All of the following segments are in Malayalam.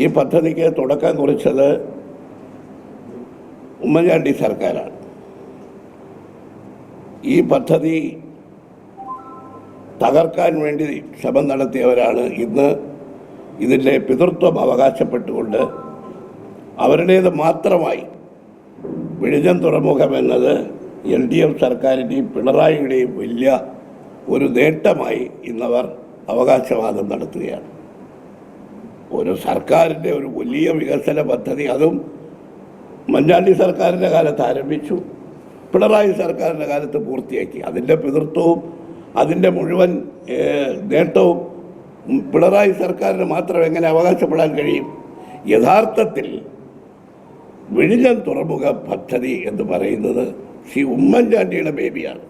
ഈ പദ്ധതിക്ക് തുടക്കം കുറിച്ചത് ഉമ്മൻചാണ്ടി സർക്കാരാണ്. ഈ പദ്ധതി തകർക്കാൻ വേണ്ടി ശ്രമം നടത്തിയവരാണ് ഇന്ന് ഇതിൻ്റെ പിതൃത്വം അവകാശപ്പെട്ടുകൊണ്ട് അവരുടേത് മാത്രമായി വിഴിഞ്ഞം തുറമുഖം എന്നത് LDF സർക്കാരിൻ്റെയും പിണറായിയുടെയും വലിയ ഒരു നേട്ടമായി ഇന്നവർ അവകാശവാദം നടത്തുകയാണ്. ഒരു സർക്കാരിൻ്റെ ഒരു വലിയ വികസന പദ്ധതി, അതും ഉമ്മൻചാണ്ടി സർക്കാരിൻ്റെ കാലത്ത് ആരംഭിച്ചു, പിണറായി സർക്കാരിൻ്റെ കാലത്ത് പൂർത്തിയാക്കി. അതിൻ്റെ പിതൃത്വവും അതിൻ്റെ മുഴുവൻ നേട്ടവും പിണറായി സർക്കാരിന് മാത്രം എങ്ങനെ അവകാശപ്പെടാൻ കഴിയും? യഥാർത്ഥത്തിൽ വിഴിഞ്ഞം തുറമുഖ പദ്ധതി എന്ന് പറയുന്നത് ഉമ്മൻചാണ്ടിയുടെ ബേബിയാണ്,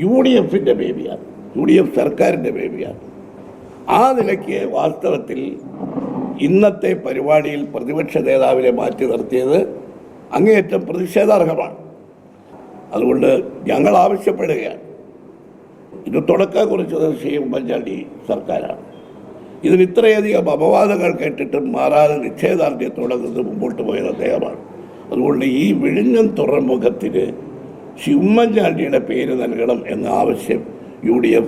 UDFൻ്റെ ബേബിയാണ്, UDF സർക്കാരിൻ്റെ ബേബിയാണ്. ആ നിലയ്ക്ക് വാസ്തവത്തിൽ ഇന്നത്തെ പരിപാടിയിൽ പ്രതിപക്ഷ നേതാവിനെ മാറ്റി നിർത്തിയത് അങ്ങേയറ്റം പ്രതിഷേധാർഹമാണ്. അതുകൊണ്ട് ഞങ്ങൾ ആവശ്യപ്പെടുകയാണ്, ഇത് തുടക്കം കുറിച്ചത് ഉമ്മൻചാണ്ടി സർക്കാരാണ്. ഇതിന് ഇത്രയധികം അപവാദങ്ങൾ കേട്ടിട്ടും മാറാതെ നിശ്ചയദാർഢ്യത്തോടെ നിന്ന് മുമ്പോട്ട് പോയത് അദ്ദേഹമാണ്. അതുകൊണ്ട് ഈ വിഴിഞ്ഞം തുറമുഖത്തിന് ഉമ്മൻചാണ്ടിയുടെ പേര് നൽകണം എന്ന ആവശ്യം UDF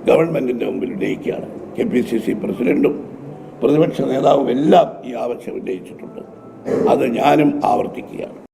ഗവൺമെൻറ്റിൻ്റെ മുമ്പിൽ ഉന്നയിക്കുകയാണ്. KPCC പ്രസിഡൻറ്റും പ്രതിപക്ഷ നേതാവും എല്ലാം ഈ ആവശ്യം ഉന്നയിച്ചിട്ടുണ്ട്. അത് ഞാനും ആവർത്തിക്കുകയാണ്.